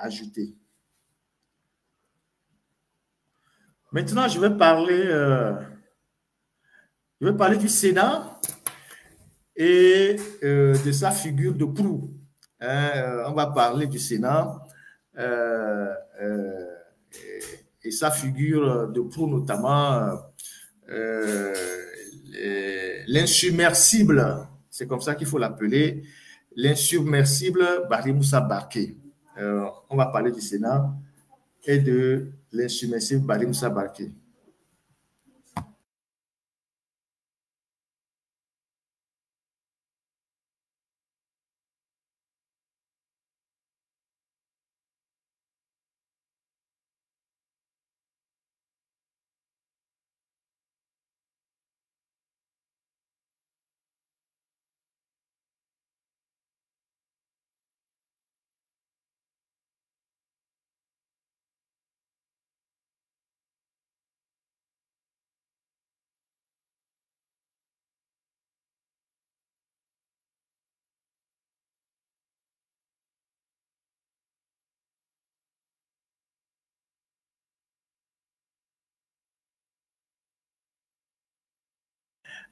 ajouter. Maintenant, je vais parler du Sénat et de sa figure de proue. On va parler du Sénat et sa figure de proue, notamment l'insubmersible, c'est comme ça qu'il faut l'appeler, l'insubmersible Barry Moussa Barké. On va parler du Sénat et de l'insubmersible Barry Moussa Barké.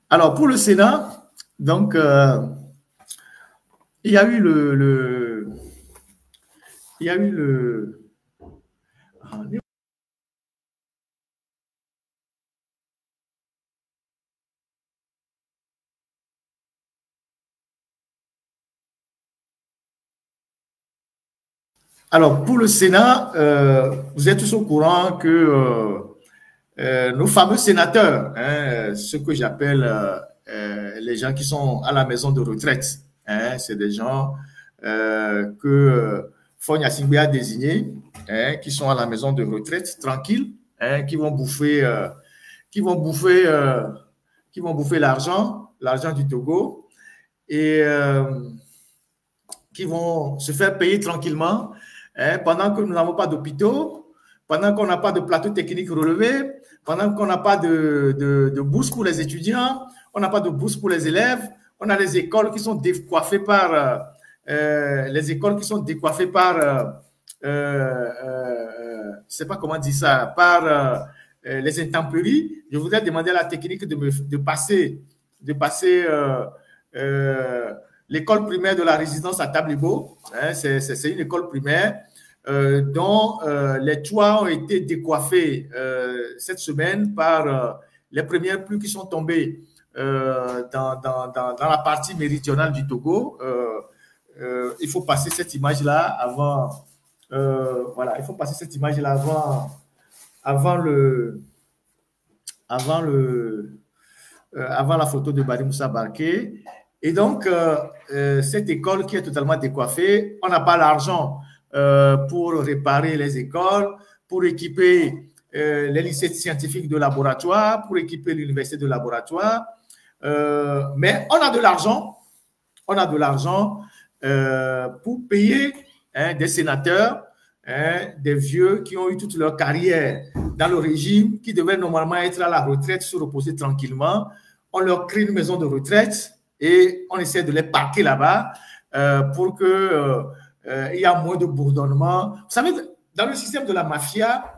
Alors, pour le Sénat, donc, il y a eu Alors, pour le Sénat, vous êtes tous au courant que nos fameux sénateurs, ce que j'appelle les gens qui sont à la maison de retraite, c'est des gens que Faure Gnassingbé a désignés, qui sont à la maison de retraite, tranquilles, qui vont bouffer l'argent du Togo et qui vont se faire payer tranquillement pendant que nous n'avons pas d'hôpitaux, pendant qu'on n'a pas de plateau technique relevé, pendant qu'on n'a pas de bourse pour les étudiants, on n'a pas de bourse pour les élèves, on a les écoles qui sont décoiffées par je sais pas comment dire ça, par les intempéries. Je voudrais demander à la technique de passer l'école primaire de la résidence à Tablibo. C'est une école primaire dont les toits ont été décoiffés cette semaine par les premières pluies qui sont tombées dans la partie méridionale du Togo. Il faut passer cette image-là avant. Voilà, il faut passer cette image-là avant la photo de Barry Moussa Barké. Et donc, cette école qui est totalement décoiffée, on n'a pas l'argent pour réparer les écoles, pour équiper les lycées scientifiques de laboratoire, pour équiper l'université de laboratoire. Mais on a de l'argent pour payer des sénateurs, des vieux qui ont eu toute leur carrière dans le régime, qui devaient normalement être à la retraite, se reposer tranquillement. On leur crée une maison de retraite et on essaie de les parquer là-bas pour qu'il y ait moins de bourdonnement. Vous savez, dans le système de la mafia,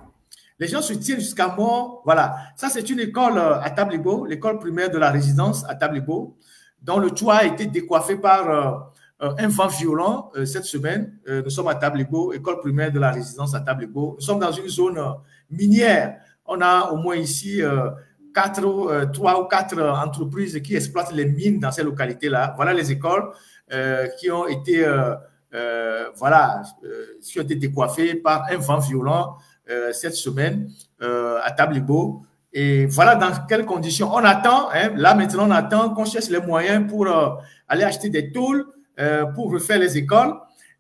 les gens se tiennent jusqu'à mort. Voilà, ça c'est une école à Tablibo, l'école primaire de la résidence à Tablibo, dont le toit a été décoiffé par un vent violent cette semaine. Nous sommes à Tablibo, école primaire de la résidence à Tablibo. Nous sommes dans une zone minière. On a au moins ici 3 ou 4 entreprises qui exploitent les mines dans ces localités-là. Voilà les écoles qui ont été décoiffées par un vent violent cette semaine à Tablibo. Et voilà dans quelles conditions on attend. Là maintenant, on attend qu'on cherche les moyens pour aller acheter des tôles pour refaire les écoles.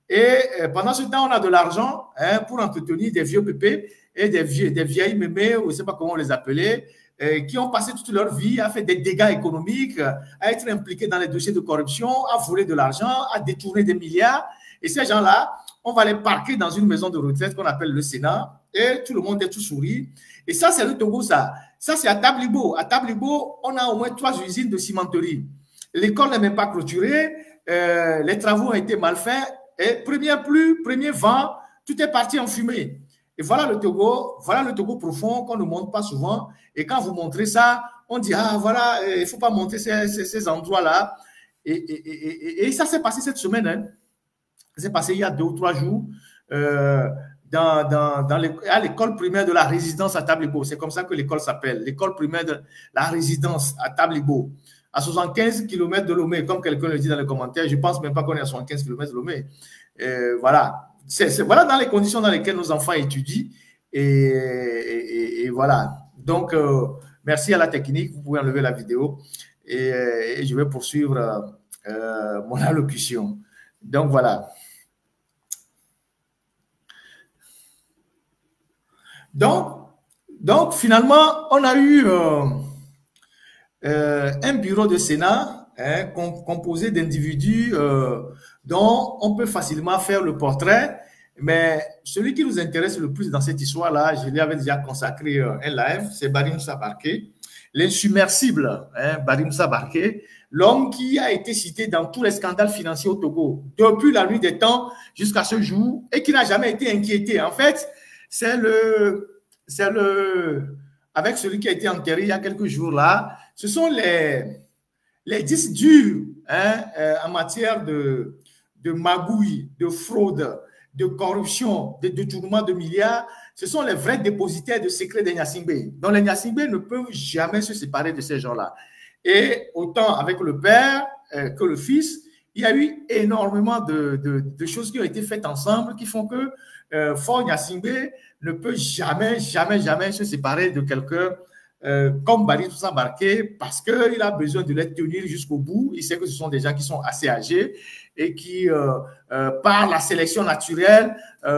Et pendant ce temps, on a de l'argent pour entretenir des vieux pépés et des vieilles mémés, ou je ne sais pas comment on les appelait, qui ont passé toute leur vie à faire des dégâts économiques, à être impliqués dans les dossiers de corruption, à voler de l'argent, à détourner des milliards. Et ces gens-là, on va les parquer dans une maison de retraite qu'on appelle le Sénat, et tout le monde est tout souri. Et ça, c'est le Togo, ça. Ça, c'est à Tablibo. À Tablibo, on a au moins 3 usines de cimenterie. L'école n'est même pas clôturée, les travaux ont été mal faits. Et première pluie, premier vent, tout est parti en fumée. Et voilà le Togo profond qu'on ne montre pas souvent. Et quand vous montrez ça, on dit, ah voilà, il ne faut pas montrer ces endroits-là. Et ça s'est passé cette semaine. Hein. Ça s'est passé il y a 2 ou 3 jours à l'école primaire de la résidence à Tablibo. C'est comme ça que l'école s'appelle. L'école primaire de la résidence à Tablibo. À 75 km de Lomé, comme quelqu'un le dit dans les commentaires. Je ne pense même pas qu'on est à 75 km de Lomé. Voilà. Voilà dans les conditions dans lesquelles nos enfants étudient. Et voilà. Donc, merci à la technique. Vous pouvez enlever la vidéo. Et je vais poursuivre mon allocution. Donc, voilà. Donc finalement, on a eu un bureau de Sénat composé d'individus dont on peut facilement faire le portrait. Mais celui qui nous intéresse le plus dans cette histoire-là, je lui avais déjà consacré un live, c'est Barry Moussa Barké, l'insubmersible Barry Moussa Barké, l'homme qui a été cité dans tous les scandales financiers au Togo, depuis la nuit des temps jusqu'à ce jour, et qui n'a jamais été inquiété. En fait, avec celui qui a été enterré il y a quelques jours là, ce sont les disques durs en matière de magouille, de fraude, de corruption, de détournement de milliards. Ce sont les vrais dépositaires de secrets des Gnassingbé. Donc les Gnassingbé ne peuvent jamais se séparer de ces gens-là. Et autant avec le père que le fils, il y a eu énormément de choses qui ont été faites ensemble qui font que Fort Gnassingbé ne peut jamais se séparer de quelqu'un comme Barry Moussa Barké parce qu'il a besoin de les tenir jusqu'au bout. Il sait que ce sont des gens qui sont assez âgés et qui, par la sélection naturelle,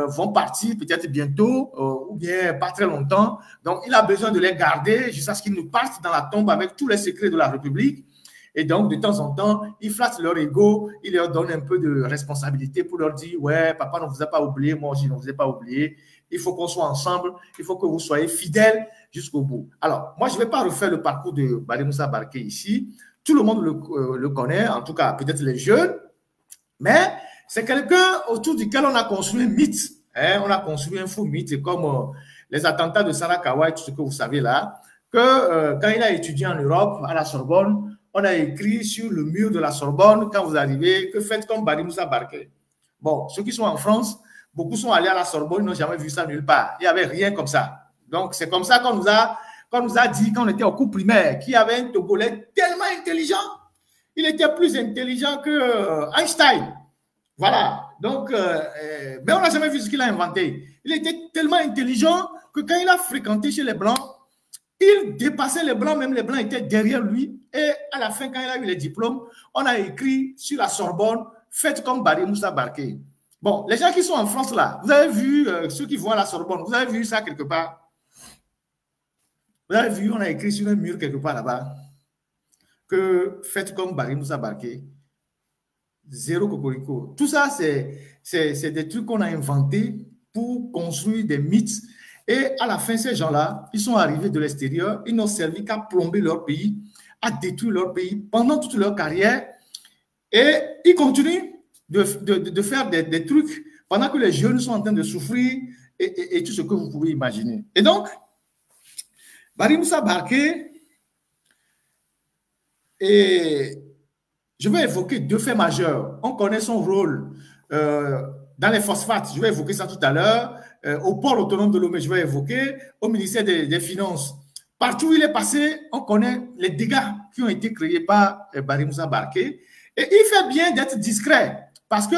vont partir peut-être bientôt ou bien pas très longtemps. Donc, il a besoin de les garder jusqu'à ce qu'ils nous partent dans la tombe avec tous les secrets de la République. Et donc, de temps en temps, ils flattent leur ego, ils leur donnent un peu de responsabilité pour leur dire « Ouais, papa ne vous a pas oublié, moi aussi je ne vous ai pas oublié. Il faut qu'on soit ensemble, il faut que vous soyez fidèles jusqu'au bout. » Alors, moi, je ne vais pas refaire le parcours de Barry Moussa Barké ici. Tout le monde le connaît, en tout cas, peut-être les jeunes. Mais c'est quelqu'un autour duquel on a construit un mythe. On a construit un faux mythe, comme les attentats de Sarakawa et tout ce que vous savez là, que quand il a étudié en Europe, à la Sorbonne, on a écrit sur le mur de la Sorbonne, quand vous arrivez, que faites comme Barry Moussa Barké. Bon, ceux qui sont en France, beaucoup sont allés à la Sorbonne, ils n'ont jamais vu ça nulle part. Il n'y avait rien comme ça. Donc, c'est comme ça qu'on nous a dit, quand on était au cours primaire, qu'il y avait un Togolais tellement intelligent. Il était plus intelligent que Einstein. Voilà. Donc, mais on n'a jamais vu ce qu'il a inventé. Il était tellement intelligent que quand il a fréquenté chez les Blancs, il dépassait les Blancs, même les Blancs étaient derrière lui. Et à la fin, quand il a eu les diplômes, on a écrit sur la Sorbonne, faites comme Barry Moussa Barké. Bon, les gens qui sont en France là, vous avez vu ceux qui vont à la Sorbonne, vous avez vu ça quelque part? Vous avez vu, on a écrit sur un mur quelque part là-bas que faites comme Barry Moussa Barké. Zéro cocorico. Tout ça, c'est des trucs qu'on a inventés pour construire des mythes. Et à la fin, ces gens-là, ils sont arrivés de l'extérieur, ils n'ont servi qu'à plomber leur pays, à détruire leur pays pendant toute leur carrière. Et ils continuent de faire des trucs pendant que les jeunes sont en train de souffrir et tout ce que vous pouvez imaginer. Et donc, Barry Moussa Barké, et je vais évoquer 2 faits majeurs. On connaît son rôle dans les phosphates, je vais évoquer ça tout à l'heure, au port autonome de Lomé, je vais évoquer, au ministère des Finances. Partout où il est passé, on connaît les dégâts qui ont été créés par Barry Moussa Barké. Et il fait bien d'être discret parce que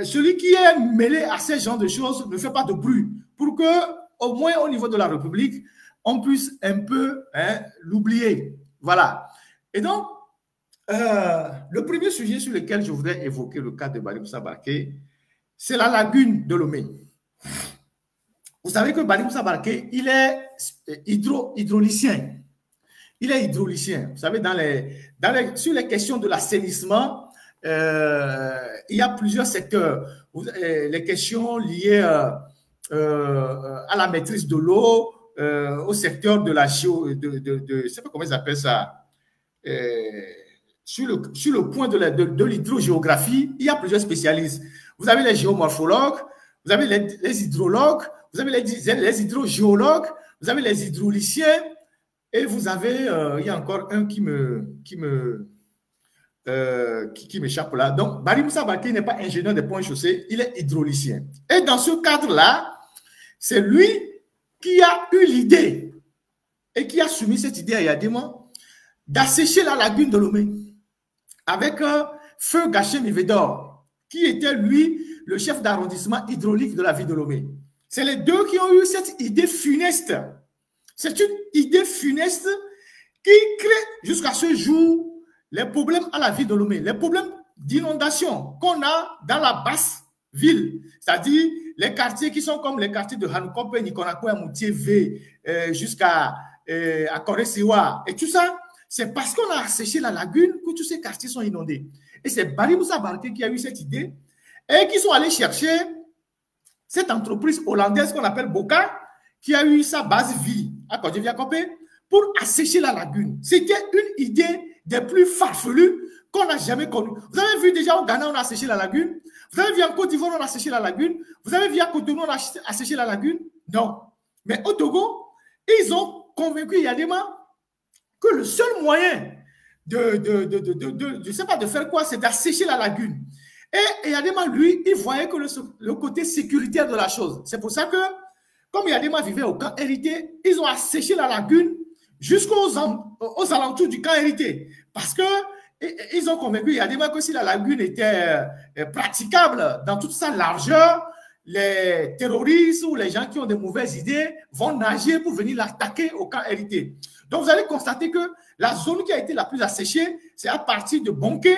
celui qui est mêlé à ce genre de choses ne fait pas de bruit pour que, au moins au niveau de la République, on puisse un peu l'oublier. Voilà. Et donc, le premier sujet sur lequel je voudrais évoquer le cas de Barry Moussa Barké, c'est la lagune de Lomé. Vous savez que Barry Moussa Barké, il est hydraulicien. Il est hydraulicien. Vous savez, sur les questions de l'assainissement, il y a plusieurs secteurs. Les questions liées à la maîtrise de l'eau, au secteur de la je ne sais pas comment ils appellent ça. Sur le point de l'hydrogéographie, il y a plusieurs spécialistes. Vous avez les géomorphologues, vous avez les hydrologues, vous avez les hydrogéologues, vous avez les hydrauliciens, et vous avez, il y a encore un qui m'échappe là. Donc, Barry Moussa Barké n'est pas ingénieur des ponts et chaussées, il est hydraulicien. Et dans ce cadre-là, c'est lui qui a eu l'idée et qui a soumis cette idée à Yadema d'assécher la lagune de Lomé avec un feu Gachem Ivedor, qui était lui le chef d'arrondissement hydraulique de la ville de Lomé. C'est les deux qui ont eu cette idée funeste. C'est une idée funeste qui crée jusqu'à ce jour les problèmes à la ville de Lomé, les problèmes d'inondation qu'on a dans la basse ville, c'est-à-dire les quartiers qui sont comme les quartiers de Hanoukope, Nikonakwe, Moutier V, jusqu'à Koré-Siwa. Et tout ça, c'est parce qu'on a asséché la lagune que tous ces quartiers sont inondés. Et c'est Barry Moussa Barké qui a eu cette idée et qui sont allés chercher cette entreprise hollandaise qu'on appelle Boka, qui a eu sa base vie à Kodjeviakope pour assécher la lagune. C'était une idée des plus farfelues qu'on n'a jamais connue. Vous avez vu déjà au Ghana, on a asséché la lagune. Vous avez vu en Côte d'Ivoire, on a asséché la lagune. Vous avez vu à Cotonou, on a asséché la lagune. Non. Mais au Togo, ils ont convaincu Yadema que le seul moyen je sais pas de faire quoi, c'est d'assécher la lagune. Et Yadema, lui, il voyait que le côté sécuritaire de la chose. C'est pour ça que, comme Yadema vivait au camp hérité, ils ont asséché la lagune jusqu'aux alentours du camp hérité. Parce que ils ont convaincu Yadema que si la lagune était praticable dans toute sa largeur, les terroristes ou les gens qui ont de mauvaises idées vont nager pour venir l'attaquer au camp hérité. Donc, vous allez constater que la zone qui a été la plus asséchée, c'est à partir de Bonké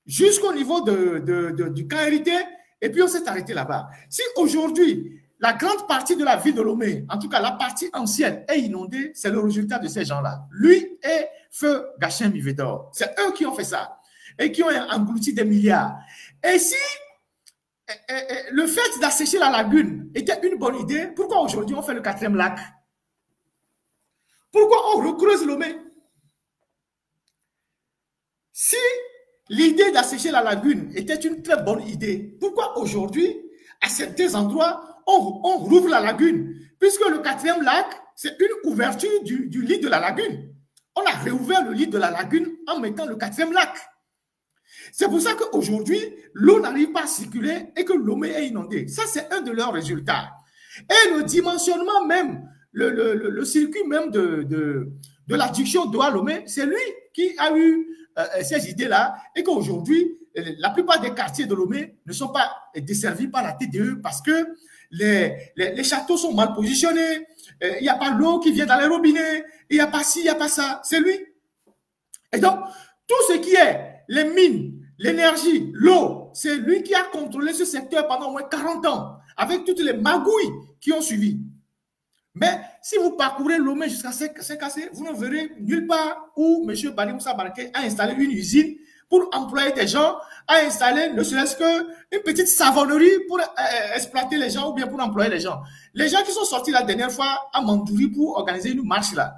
jusqu'au niveau du camp hérité, et puis on s'est arrêté là-bas. Si aujourd'hui, la grande partie de la ville de Lomé, en tout cas la partie ancienne, est inondée, c'est le résultat de ces gens-là. Lui et Feu Gachem Ivedor. C'est eux qui ont fait ça et qui ont englouti des milliards. Et si le fait d'assécher la lagune était une bonne idée, pourquoi aujourd'hui on fait le 4e lac? Pourquoi on recreuse Lomé? Si l'idée d'assécher la lagune était une très bonne idée, pourquoi aujourd'hui, à certains endroits, on rouvre la lagune? Puisque le 4e lac, c'est une ouverture du lit de la lagune. On a réouvert le lit de la lagune en mettant le 4e lac. C'est pour ça qu'aujourd'hui, l'eau n'arrive pas à circuler et que Lomé est inondé. Ça, c'est un de leurs résultats. Et le dimensionnement même, le circuit même de l'adduction d'eau à Lomé, c'est lui qui a eu ces idées-là et qu'aujourd'hui, la plupart des quartiers de Lomé ne sont pas desservis par la TDE parce que les châteaux sont mal positionnés, il n'y a pas l'eau qui vient dans les robinets, il n'y a pas ci, il n'y a pas ça, c'est lui. Et donc, tout ce qui est les mines, l'énergie, l'eau, c'est lui qui a contrôlé ce secteur pendant au moins 40 ans, avec toutes les magouilles qui ont suivi. Mais si vous parcourez Lomé jusqu'à Saint-Cassé, vous ne verrez nulle part où M. Barry Moussa Barké a installé une usine pour employer des gens, a installé ne serait-ce qu'une petite savonnerie pour exploiter les gens ou bien pour employer les gens. Les gens qui sont sortis la dernière fois à Mandouri pour organiser une marche là,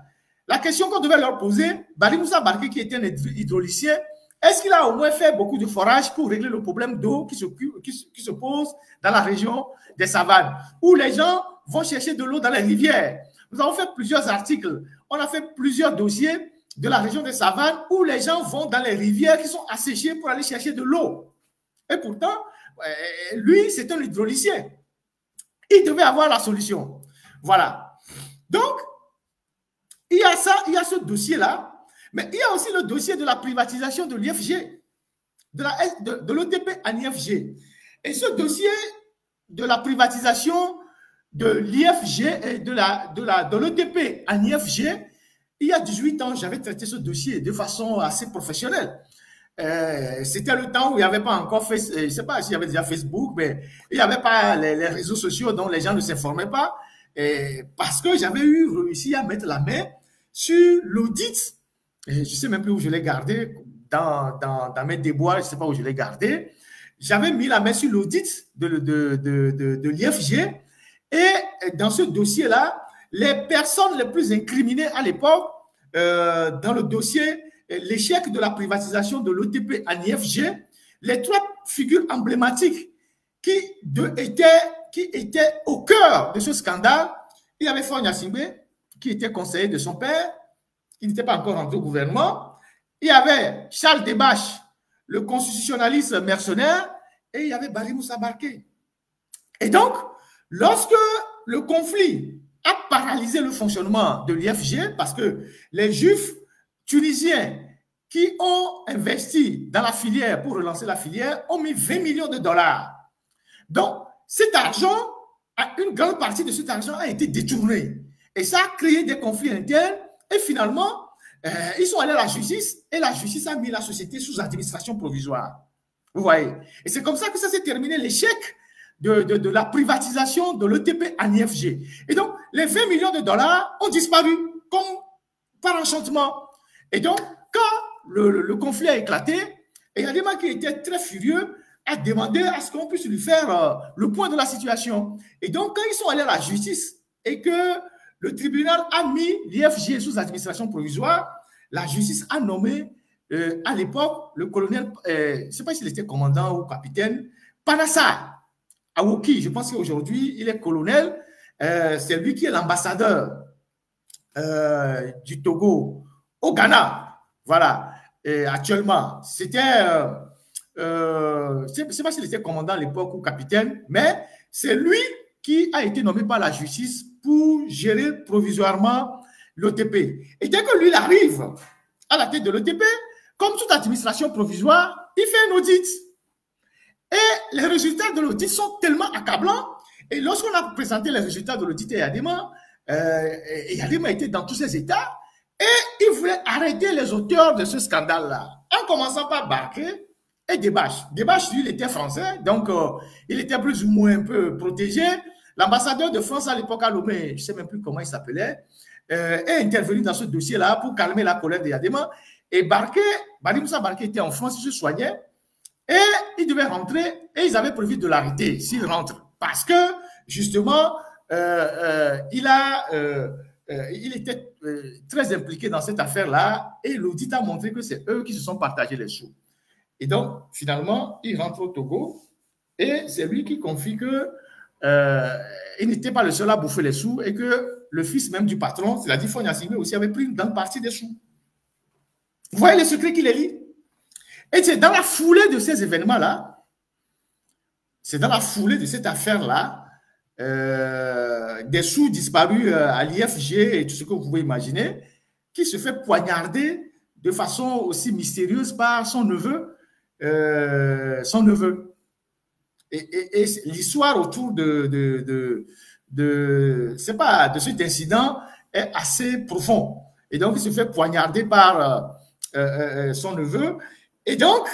la question qu'on devait leur poser, Barry Moussa Barké qui était un hydraulicien, est-ce qu'il a au moins fait beaucoup de forage pour régler le problème d'eau qui se pose dans la région des savanes, où les gens vont chercher de l'eau dans les rivières? Nous avons fait plusieurs articles, on a fait plusieurs dossiers de la région des savanes où les gens vont dans les rivières qui sont asséchées pour aller chercher de l'eau. Et pourtant, lui, c'est un hydraulicien. Il devait avoir la solution. Voilà. Donc, il y a ça, il y a ce dossier-là, mais il y a aussi le dossier de la privatisation de l'IFG, de l'OTP à l'IFG. Et ce dossier de la privatisation de l'IFG et de l'OTP à l'IFG, il y a 18 ans, j'avais traité ce dossier de façon assez professionnelle. C'était le temps où il n'y avait pas encore, je ne sais pas s'il y avait déjà Facebook, mais il n'y avait pas les réseaux sociaux dont les gens ne s'informaient pas. Parce que j'avais réussi à mettre la main sur l'audit. Je ne sais même plus où je l'ai gardé, dans mes déboires, je ne sais pas où je l'ai gardé. J'avais mis la main sur l'audit de l'IFG. Et dans ce dossier-là, les personnes les plus incriminées à l'époque, dans le dossier, l'échec de la privatisation de l'OTP à l'IFG, les 3 figures emblématiques qui étaient qui était au cœur de ce scandale, il y avait Faure Gnassingbé, qui était conseiller de son père, qui n'était pas encore rentré au gouvernement. Il y avait Charles Debache, le constitutionnaliste mercenaire, et il y avait Barry Moussa Barké. Et donc, lorsque le conflit a paralysé le fonctionnement de l'IFG, parce que les Juifs tunisiens qui ont investi dans la filière pour relancer la filière ont mis 20 millions de dollars. Donc, cet argent, une grande partie de cet argent a été détourné. Et ça a créé des conflits internes. Et finalement, ils sont allés à la justice et la justice a mis la société sous administration provisoire. Vous voyez? Et c'est comme ça que ça s'est terminé, l'échec de la privatisation de l'ETP en IFG. Et donc, les 20 millions de dollars ont disparu comme par enchantement. Et donc, quand le conflit a éclaté, et Yadema, qui était très furieux, a demandé à ce qu'on puisse lui faire le point de la situation. Et donc, quand ils sont allés à la justice et que le tribunal a mis l'IFG sous administration provisoire, la justice a nommé à l'époque le colonel, je ne sais pas s'il était commandant ou capitaine, Panassa Awoki. Je pense qu'aujourd'hui, il est colonel. C'est lui qui est l'ambassadeur du Togo au Ghana. Voilà. Et actuellement, c'était... je ne sais pas s'il était commandant à l'époque ou capitaine, mais c'est lui qui a été nommé par la justice pour gérer provisoirement l'OTP. Et dès que lui arrive à la tête de l'OTP, comme toute administration provisoire, il fait un audit. Et les résultats de l'audit sont tellement accablants. Et lorsqu'on a présenté les résultats de l'audit à Yadema, Yadema était dans tous ses états et il voulait arrêter les auteurs de ce scandale-là, en commençant par Barké et Debache. Debache, lui, il était français, donc il était plus ou moins un peu protégé. L'ambassadeur de France à l'époque à Lomé, je ne sais même plus comment il s'appelait, est intervenu dans ce dossier-là pour calmer la colère de Yadema. Et Barké, Barry Moussa Barké était en France, il se soignait, et il devait rentrer, et ils avaient prévu de l'arrêter s'il rentre. Parce que, justement, il était très impliqué dans cette affaire-là, et l'audit a montré que c'est eux qui se sont partagés les sous. Et donc, finalement, il rentre au Togo, et c'est lui qui confie que il n'était pas le seul à bouffer les sous, et que le fils même du patron, c'est-à-dire Faure Gnassingbé aussi, avait pris une grande partie des sous. Vous voyez les secrets qu'il est lié? Et c'est dans la foulée de ces événements-là, c'est dans la foulée de cette affaire-là, des sous disparus à l'IFG et tout ce que vous pouvez imaginer, qui se fait poignarder de façon aussi mystérieuse par son neveu. Et l'histoire autour de cet incident est assez profond. Et donc, il se fait poignarder par son neveu. Et donc,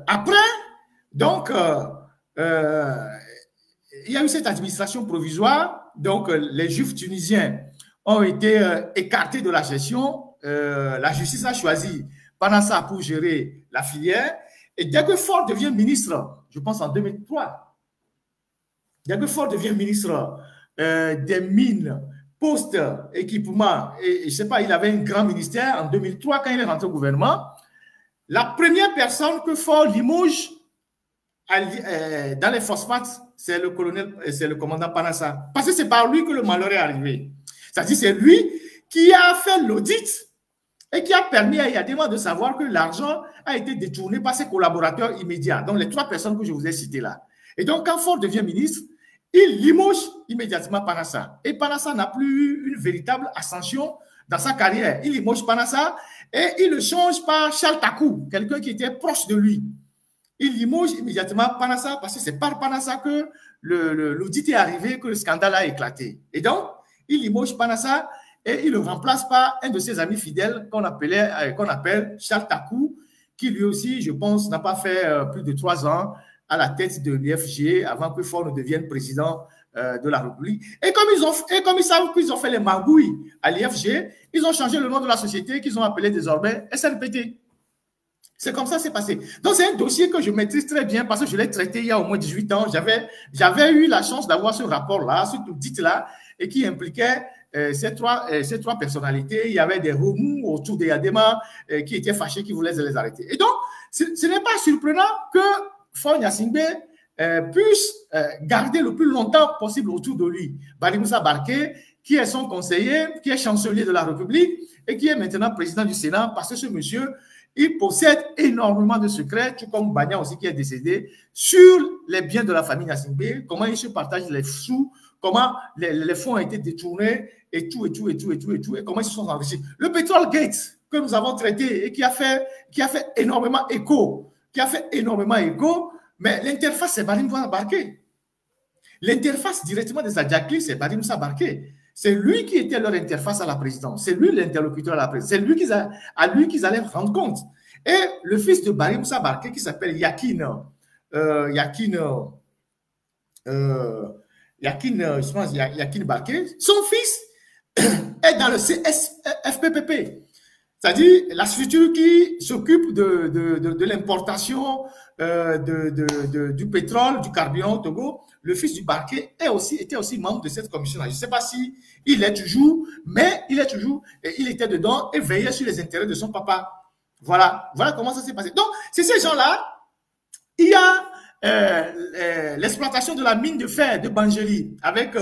après, donc, il y a eu cette administration provisoire. Donc, les Juifs tunisiens ont été écartés de la gestion. La justice a choisi Panassa pour gérer la filière. Et dès que Faure devient ministre, je pense en 2003, dès que Faure devient ministre des mines, postes, équipements, et je ne sais pas, il avait un grand ministère en 2003 quand il est rentré au gouvernement. La première personne que Faure limoge dans les phosphates, c'est le colonel, c'est le commandant Panassa. Parce que c'est par lui que le malheur est arrivé. C'est-à-dire c'est lui qui a fait l'audit et qui a permis à Yadema de savoir que l'argent a été détourné par ses collaborateurs immédiats, donc les 3 personnes que je vous ai citées là. Et donc, quand Faure devient ministre, il limoge immédiatement Panassa. Et Panassa n'a plus eu une véritable ascension dans sa carrière. Il limoge Panassa et il le change par Charles Takou, quelqu'un qui était proche de lui. Il limoge immédiatement Panassa parce que c'est par Panassa que l'audit est arrivé, que le scandale a éclaté. Et donc, il limoge Panassa et il le remplace par un de ses amis fidèles qu'on appelle Charles Takou, qui lui aussi, je pense, n'a pas fait plus de 3 ans à la tête de l'IFG avant que Faure ne devienne président de la République. Et comme ils savent qu'ils ont fait les magouilles à l'IFG, ils ont changé le nom de la société qu'ils ont appelé désormais SNPT. C'est comme ça que c'est passé. Donc, c'est un dossier que je maîtrise très bien parce que je l'ai traité il y a au moins 18 ans. J'avais eu la chance d'avoir ce rapport-là, ce audit-là, et qui impliquait ces trois personnalités. Il y avait des remous autour de Yadema qui étaient fâchés, qui voulaient les arrêter. Et donc, ce n'est pas surprenant que Faure Gnassingbé puisse garder le plus longtemps possible autour de lui. Bari Moussa Barké, qui est son conseiller, qui est chancelier de la République et qui est maintenant président du Sénat, parce que ce monsieur, il possède énormément de secrets, tout comme Bagna aussi qui est décédé, sur les biens de la famille Gnassingbé, comment ils se partagent les sous, comment les fonds ont été détournés et tout, et comment ils se sont enrichis. Le pétrole Gates que nous avons traité et qui a fait énormément écho, mais l'interface, c'est Bari Moussa Barké. L'interface directement de Zadjaki, c'est Bari Moussa Barké. C'est lui qui était leur interface à la présidence. C'est lui l'interlocuteur à la présidence. C'est lui à lui qu'ils allaient rendre compte. Et le fils de Bari Moussa Barké, qui s'appelle Yakin Barké, son fils est dans le CSFPPP. C'est-à-dire la structure qui s'occupe de l'importation du pétrole, du carburant au Togo. Le fils du Barké était aussi membre de cette commission-là. Je ne sais pas si il est toujours, mais il était dedans et veillait sur les intérêts de son papa. Voilà comment ça s'est passé. Donc, c'est ces gens-là. Il y a l'exploitation de la mine de fer de Bangeli avec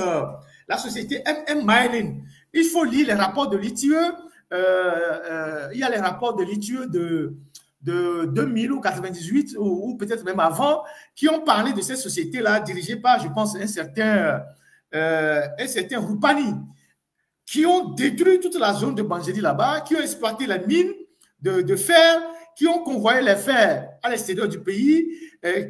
la société MM Mining. Il faut lire les rapports de l'ITIE. Il y a les rapports de l'ITIE de 2000 ou 98 ou peut-être même avant, qui ont parlé de cette société-là, dirigée par, je pense, un certain Rupani, qui ont détruit toute la zone de Bangeli là-bas, qui ont exploité la mine de fer, qui ont convoyé les fers à l'extérieur du pays,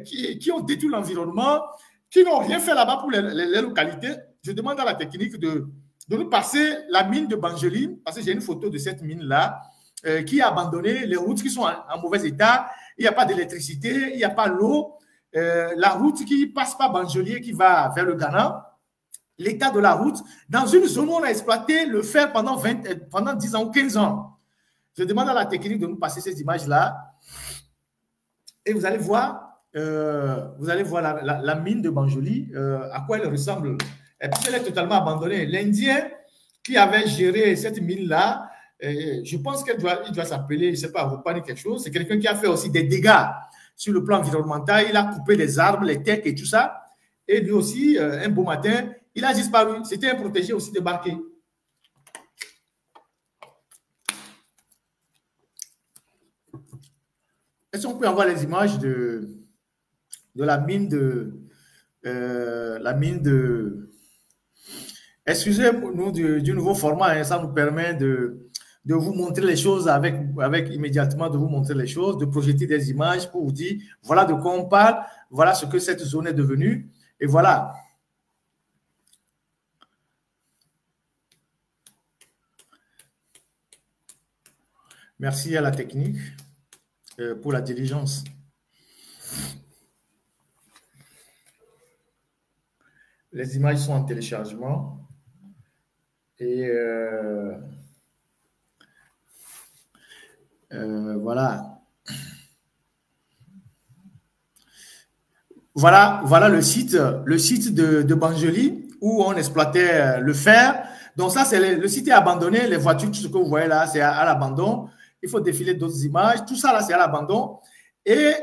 qui ont détruit l'environnement, qui n'ont rien fait là-bas pour les localités. Je demande à la technique de nous passer la mine de Bangeli, parce que j'ai une photo de cette mine-là, qui a abandonné, les routes qui sont en mauvais état, il n'y a pas d'électricité, il n'y a pas l'eau, la route qui passe par Bangeli qui va vers le Ghana, l'état de la route, dans une zone où on a exploité le fer pendant 10 ans ou 15 ans. Je demande à la technique de nous passer ces images-là et vous allez voir la mine de Bangeli, à quoi elle ressemble. Et puis elle est totalement abandonnée. L'Indien qui avait géré cette mine-là, je pense qu'il doit s'appeler, je ne sais pas, Rupani quelque chose. C'est quelqu'un qui a fait aussi des dégâts sur le plan environnemental. Il a coupé les arbres, les tecs et tout ça. Et lui aussi, un beau matin, il a disparu. C'était un protégé aussi débarqué. Est-ce qu'on peut avoir les images de la mine de Excusez-nous du nouveau format, hein, ça nous permet de vous montrer les choses avec immédiatement, de vous montrer les choses, de projeter des images pour vous dire, voilà de quoi on parle, voilà ce que cette zone est devenue, et voilà. Merci à la technique pour la diligence. Les images sont en téléchargement. Et voilà. Voilà le site de Bangeli où on exploitait le fer. Donc ça, c'est le site est abandonné. Les voitures, tout ce que vous voyez là, c'est à l'abandon. Il faut défiler d'autres images. Tout ça là, c'est à l'abandon. Et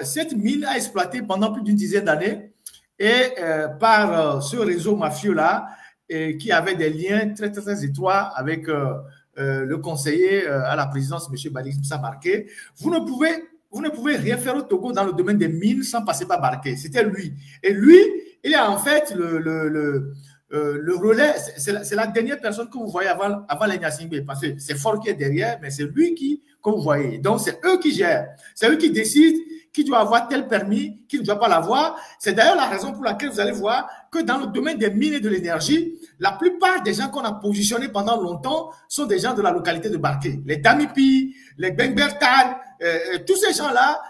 cette mine a exploité pendant plus d'une dizaine d'années et par ce réseau mafieux là, qui avait des liens très, très, très étroits avec le conseiller à la présidence, M. Bari Moussa Barké. Vous ne pouvez rien faire au Togo dans le domaine des mines sans passer par Barké. C'était lui. Et lui, il est en fait le relais. C'est la dernière personne que vous voyez avant les Gnassingbé, parce que c'est Fort qui est derrière, mais c'est lui que vous voyez. Donc, c'est eux qui gèrent. C'est eux qui décident qui doit avoir tel permis, qui ne doit pas l'avoir. C'est d'ailleurs la raison pour laquelle vous allez voir que dans le domaine des mines et de l'énergie, la plupart des gens qu'on a positionnés pendant longtemps sont des gens de la localité de Barké. Les Damipi, les Bengbertal, tous ces gens-là,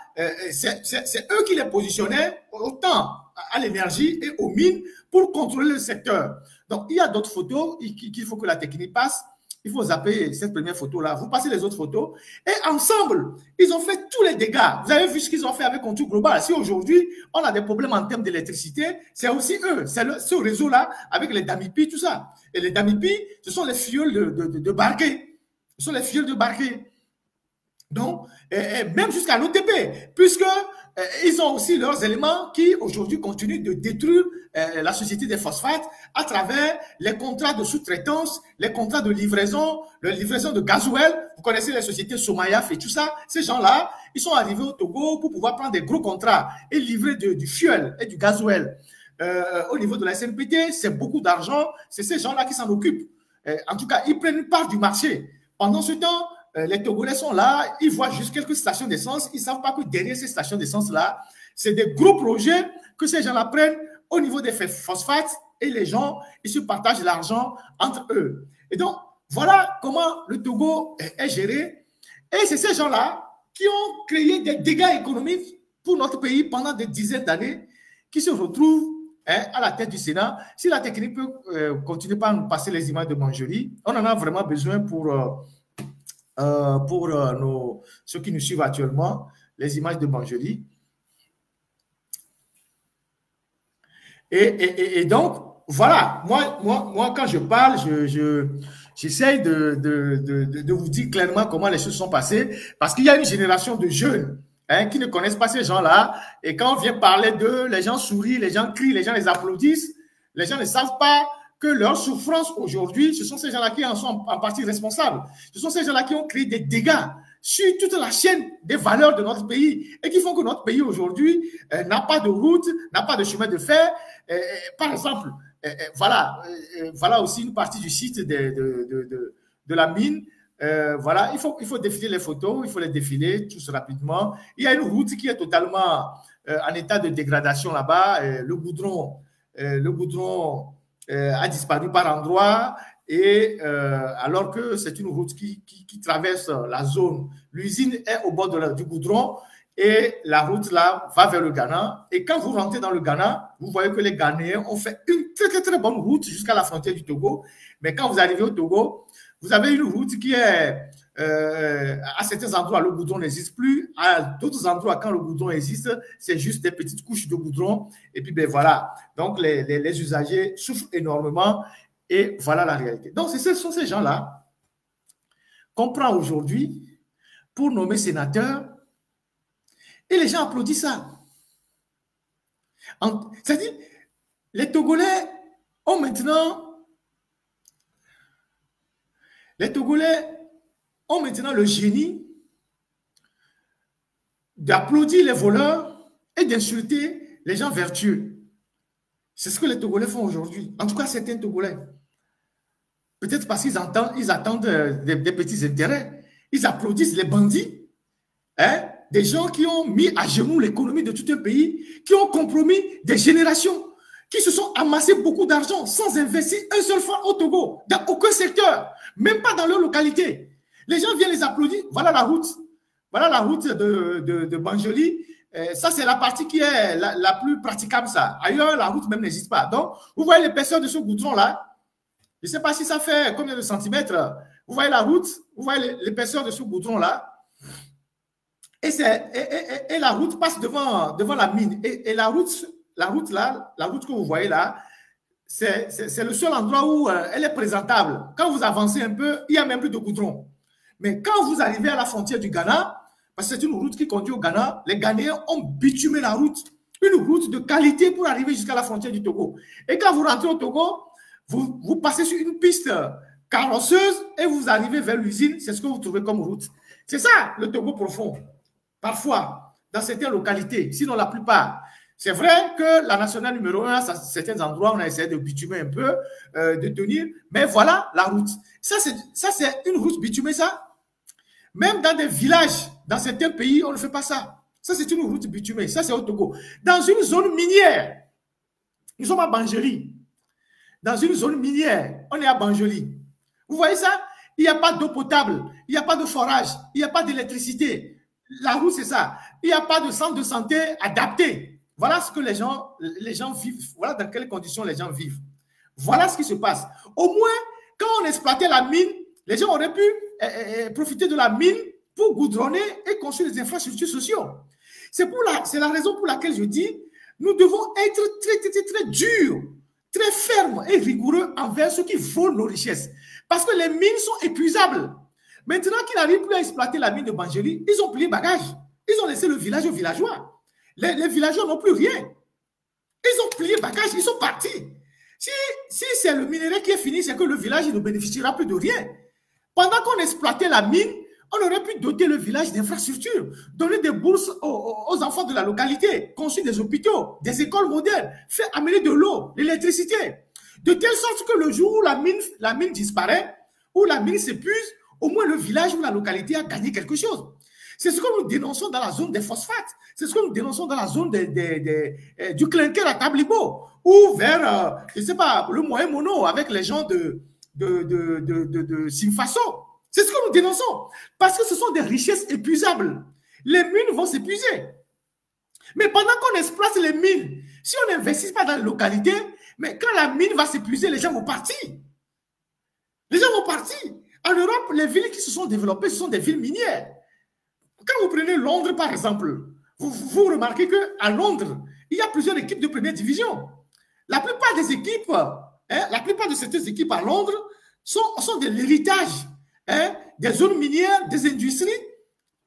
c'est eux qui les positionnaient autant à l'énergie et aux mines pour contrôler le secteur. Donc, il y a d'autres photos qu'il faut que la technique passe. Il faut zapper cette première photo-là. Vous passez les autres photos. Et ensemble, ils ont fait tous les dégâts. Vous avez vu ce qu'ils ont fait avec Contour Global. Si aujourd'hui, on a des problèmes en termes d'électricité, c'est aussi eux. C'est ce réseau-là avec les Damipi, tout ça. Et les Damipi, ce sont les filleuls de Barké. Ce sont les filleuls de Barké. Donc, et même jusqu'à l'OTP, puisque ils ont aussi leurs éléments qui aujourd'hui continuent de détruire la société des phosphates à travers les contrats de sous-traitance, les contrats de livraison, la livraison de gasoil. Vous connaissez les sociétés Somayaf et tout ça. Ces gens-là, ils sont arrivés au Togo pour pouvoir prendre des gros contrats et livrer du fuel et du gasoil. Au niveau de la SNPT, c'est beaucoup d'argent. C'est ces gens-là qui s'en occupent. En tout cas, ils prennent une part du marché. Pendant ce temps, les Togolais sont là, ils voient juste quelques stations d'essence, ils ne savent pas que derrière ces stations d'essence-là, c'est des gros projets que ces gens-là prennent au niveau des phosphates et les gens, ils se partagent l'argent entre eux. Et donc, voilà comment le Togo est géré. Et c'est ces gens-là qui ont créé des dégâts économiques pour notre pays pendant des dizaines d'années, qui se retrouvent à la tête du Sénat. Si la technique peut continuer par nous passer les images de Manjeri, on en a vraiment besoin pour ceux qui nous suivent actuellement, les images de Manjeri. Et donc, voilà, moi quand je parle, j'essaye de vous dire clairement comment les choses sont passées, parce qu'il y a une génération de jeunes qui ne connaissent pas ces gens-là, et quand on vient parler d'eux, les gens sourient, les gens crient, les gens les applaudissent, les gens ne savent pas que leur souffrance aujourd'hui, ce sont ces gens-là qui en sont en partie responsables. Ce sont ces gens-là qui ont créé des dégâts sur toute la chaîne des valeurs de notre pays et qui font que notre pays aujourd'hui n'a pas de route, n'a pas de chemin de fer. Par exemple, voilà aussi une partie du site de la mine. Voilà, il faut défiler les photos, il faut les défiler tous rapidement. Il y a une route qui est totalement en état de dégradation là-bas. Le goudron a disparu par endroits, et alors que c'est une route qui traverse la zone. L'usine est au bord du goudron et la route là va vers le Ghana. Et quand vous rentrez dans le Ghana, vous voyez que les Ghanéens ont fait une très bonne route jusqu'à la frontière du Togo. Mais quand vous arrivez au Togo, vous avez une route qui est à certains endroits, le goudron n'existe plus. À d'autres endroits, quand le goudron existe, c'est juste des petites couches de goudron. Et puis, ben voilà. Donc, les usagers souffrent énormément. Et voilà la réalité. Donc, ce sont ces gens-là qu'on prend aujourd'hui pour nommer sénateur. Et les gens applaudissent ça. C'est-à-dire, les Togolais ont maintenant... Les Togolais ont maintenant le génie d'applaudir les voleurs et d'insulter les gens vertueux. C'est ce que les Togolais font aujourd'hui. En tout cas, certains Togolais. Peut-être parce qu'ils attendent des petits intérêts. Ils applaudissent les bandits, des gens qui ont mis à genoux l'économie de tout un pays, qui ont compromis des générations, qui se sont amassés beaucoup d'argent sans investir un seul franc au Togo, dans aucun secteur, même pas dans leur localité. Les gens viennent les applaudir. Voilà la route. Voilà la route de Manjeri. Ça, c'est la partie qui est la plus praticable, ça. Ailleurs, la route même n'existe pas. Donc, vous voyez l'épaisseur de ce goudron-là. Je ne sais pas si ça fait combien de centimètres. Vous voyez la route. Vous voyez l'épaisseur de ce goudron-là. Et la route passe devant la mine. Et la route là, la route que vous voyez là, c'est le seul endroit où elle est présentable. Quand vous avancez un peu, il n'y a même plus de goudron. Mais quand vous arrivez à la frontière du Ghana, parce que c'est une route qui conduit au Ghana, les Ghanéens ont bitumé la route. Une route de qualité pour arriver jusqu'à la frontière du Togo. Et quand vous rentrez au Togo, vous passez sur une piste carrosseuse et vous arrivez vers l'usine. C'est ce que vous trouvez comme route. C'est ça, le Togo profond. Parfois, dans certaines localités, sinon la plupart. C'est vrai que la nationale numéro 1, à certains endroits, on a essayé de bitumer un peu, de tenir, mais voilà la route. Ça, c'est une route bitumée, ça. Même dans des villages, dans certains pays, on ne fait pas ça. Ça, c'est une route bitumée. Ça, c'est au Togo. Dans une zone minière, nous sommes à Banjoli. Dans une zone minière, on est à Banjoli. Vous voyez ça? Il n'y a pas d'eau potable, il n'y a pas de forage, il n'y a pas d'électricité. La route, c'est ça. Il n'y a pas de centre de santé adapté. Voilà ce que les gens vivent. Voilà dans quelles conditions les gens vivent. Voilà ce qui se passe. Au moins, quand on exploitait la mine, les gens auraient pu profiter de la mine pour goudronner et construire des infrastructures sociales. C'est la raison pour laquelle je dis, nous devons être très durs, très fermes et rigoureux envers ceux qui volent nos richesses. Parce que les mines sont épuisables. Maintenant qu'ils n'arrivent plus à exploiter la mine de Banjeri, ils ont plié bagage. Ils ont laissé le village aux villageois. les villageois n'ont plus rien. Ils ont plié bagage, ils sont partis. Si c'est le minerai qui est fini, c'est que le village ne bénéficiera plus de rien. Pendant qu'on exploitait la mine, on aurait pu doter le village d'infrastructures, donner des bourses aux enfants de la localité, construire des hôpitaux, des écoles modernes, faire amener de l'eau, l'électricité, de telle sorte que le jour où la mine disparaît, où la mine s'épuise, au moins le village ou la localité a gagné quelque chose. C'est ce que nous dénonçons dans la zone des phosphates, c'est ce que nous dénonçons dans la zone du clinker à Tablibo, ou vers, je ne sais pas, le moyen mono avec les gens de Simfaso. C'est ce que nous dénonçons. Parce que ce sont des richesses épuisables. Les mines vont s'épuiser. Mais pendant qu'on exploite les mines, si on n'investit pas dans les localités, mais quand la mine va s'épuiser, les gens vont partir. Les gens vont partir. En Europe, les villes qui se sont développées, ce sont des villes minières. Quand vous prenez Londres, par exemple, vous remarquez qu'à Londres, il y a plusieurs équipes de première division. La plupart des équipes, la plupart de ces équipes à Londres sont de l'héritage des zones minières, des industries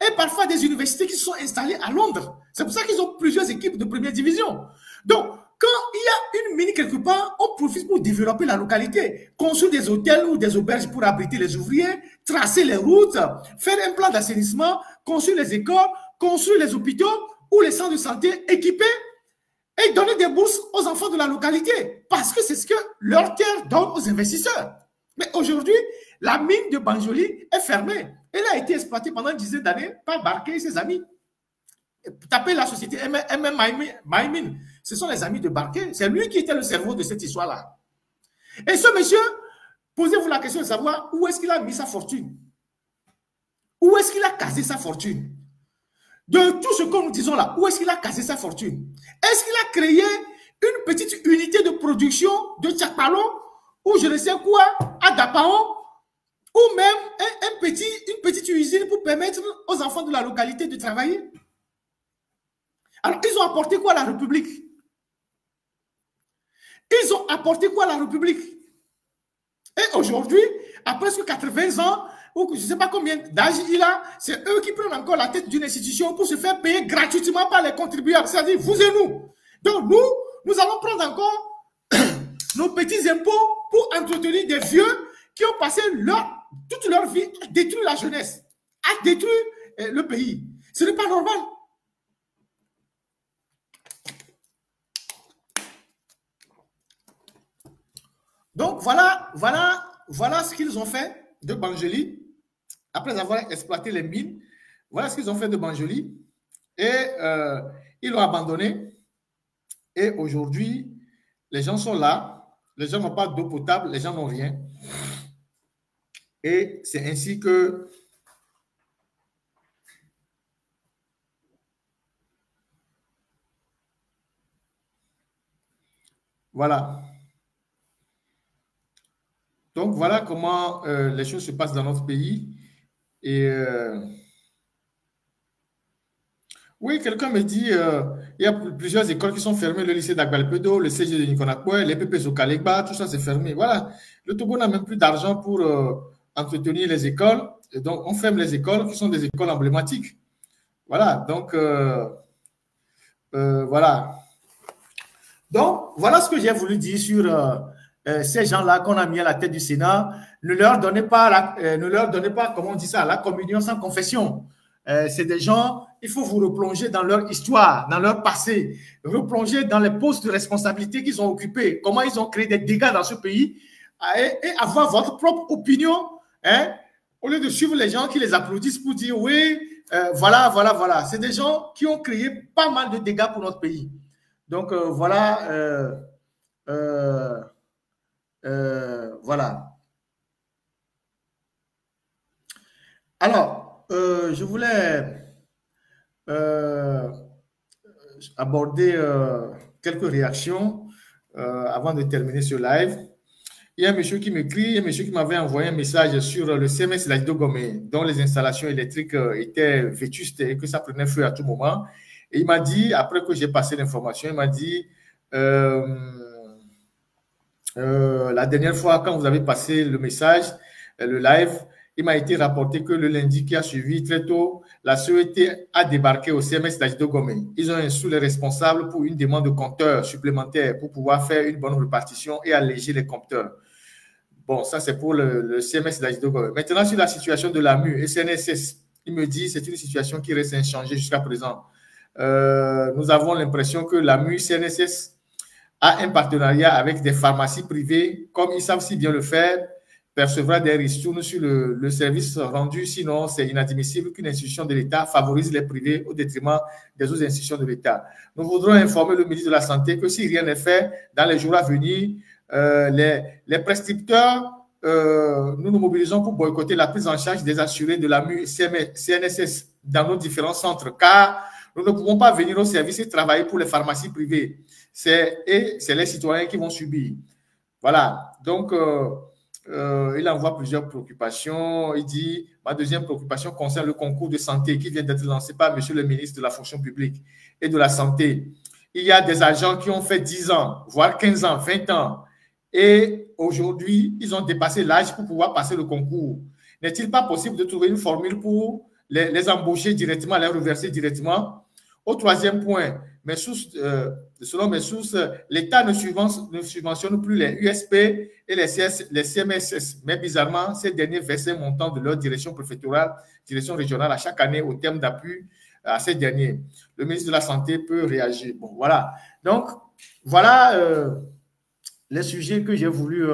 et parfois des universités qui sont installées à Londres. C'est pour ça qu'ils ont plusieurs équipes de première division. Donc, quand il y a une mine quelque part, on profite pour développer la localité, construire des hôtels ou des auberges pour abriter les ouvriers, tracer les routes, faire un plan d'assainissement, construire les écoles, construire les hôpitaux ou les centres de santé équipés et donner des bourses aux enfants de la localité parce que c'est ce que leur terre donne aux investisseurs. Mais aujourd'hui, la mine de Banjoli est fermée. Elle a été exploitée pendant une dizaine d'années par Barké et ses amis. Tapez la société MM Mine. Ce sont les amis de Barké. C'est lui qui était le cerveau de cette histoire-là. Et ce monsieur, posez-vous la question de savoir où est-ce qu'il a mis sa fortune. Où est-ce qu'il a casé sa fortune? De tout ce que nous disons là, où est-ce qu'il a casé sa fortune? Est-ce qu'il a créé une petite unité de production de Tchakpalo ou je ne sais quoi à Dapaon ou même une petite usine pour permettre aux enfants de la localité de travailler? Alors, ils ont apporté quoi à la République? Ils ont apporté quoi à la République? Et aujourd'hui, à presque 80 ans, ou je ne sais pas combien d'âge il a, c'est eux qui prennent encore la tête d'une institution pour se faire payer gratuitement par les contribuables, c'est-à-dire vous et nous. Donc nous allons prendre encore nos petits impôts pour entretenir des vieux qui ont passé toute leur vie à détruire la jeunesse, à détruire le pays. Ce n'est pas normal. Donc voilà ce qu'ils ont fait de Banjoli. Après avoir exploité les mines, voilà ce qu'ils ont fait de Banjoli. Et ils l'ont abandonné. Et aujourd'hui, les gens sont là. Les gens n'ont pas d'eau potable. Les gens n'ont rien. Et c'est ainsi que voilà. Donc, voilà comment les choses se passent dans notre pays. Et oui, quelqu'un me dit il y a plusieurs écoles qui sont fermées, le lycée d'Agbalpedo, le CG de Nikonakwe, les PP Sokalegba, tout ça c'est fermé. Voilà. Le Togo n'a même plus d'argent pour entretenir les écoles. Et donc, on ferme les écoles qui sont des écoles emblématiques. Voilà. Donc, voilà. Donc, voilà ce que j'ai voulu dire sur ces gens-là qu'on a mis à la tête du Sénat. Ne leur donnez pas, comment on dit ça, la communion sans confession. C'est des gens, il faut vous replonger dans leur histoire, dans leur passé, replonger dans les postes de responsabilité qu'ils ont occupés, comment ils ont créé des dégâts dans ce pays et avoir votre propre opinion, au lieu de suivre les gens qui les applaudissent pour dire oui, voilà. C'est des gens qui ont créé pas mal de dégâts pour notre pays. Donc, voilà. Voilà. Alors, je voulais aborder quelques réactions avant de terminer ce live. Il y a un monsieur qui m'écrit, il y a un monsieur qui m'avait envoyé un message sur le CMS Ladido Gomé, dont les installations électriques étaient vétustes et que ça prenait feu à tout moment. Et il m'a dit, après que j'ai passé l'information, il m'a dit la dernière fois, quand vous avez passé le message, le live, il m'a été rapporté que le lundi qui a suivi, très tôt, la CET a débarqué au CMS d'Agido Gomé. Ils ont instruit les responsables pour une demande de compteurs supplémentaires pour pouvoir faire une bonne répartition et alléger les compteurs. Bon, ça, c'est pour le CMS d'Agido Gomé. Maintenant, sur la situation de l'AMU et CNSS, il me dit que c'est une situation qui reste inchangée jusqu'à présent. Nous avons l'impression que l'AMU CNSS a un partenariat avec des pharmacies privées, comme ils savent si bien le faire, percevra des ristournes sur le service rendu. Sinon, c'est inadmissible qu'une institution de l'État favorise les privés au détriment des autres institutions de l'État. Nous voudrons informer le ministre de la Santé que si rien n'est fait dans les jours à venir, les prescripteurs, nous nous mobilisons pour boycotter la prise en charge des assurés de l'AMU CNSS dans nos différents centres, car nous ne pouvons pas venir au service et travailler pour les pharmacies privées. C'est les citoyens qui vont subir. Voilà. Donc, il envoie plusieurs préoccupations. Il dit, ma deuxième préoccupation concerne le concours de santé qui vient d'être lancé par monsieur le ministre de la fonction publique et de la santé. Il y a des agents qui ont fait 10 ans, voire 15 ans, 20 ans. Et aujourd'hui, ils ont dépassé l'âge pour pouvoir passer le concours. N'est-il pas possible de trouver une formule pour les embaucher directement, les reverser directement? Au troisième point, selon mes sources, l'État ne subventionne plus les USP et les CMSS. Mais bizarrement, ces derniers versent un montant de leur direction préfectorale, direction régionale à chaque année au terme d'appui à ces derniers. Le ministre de la Santé peut réagir. Bon, voilà. Donc, voilà les sujets que j'ai voulu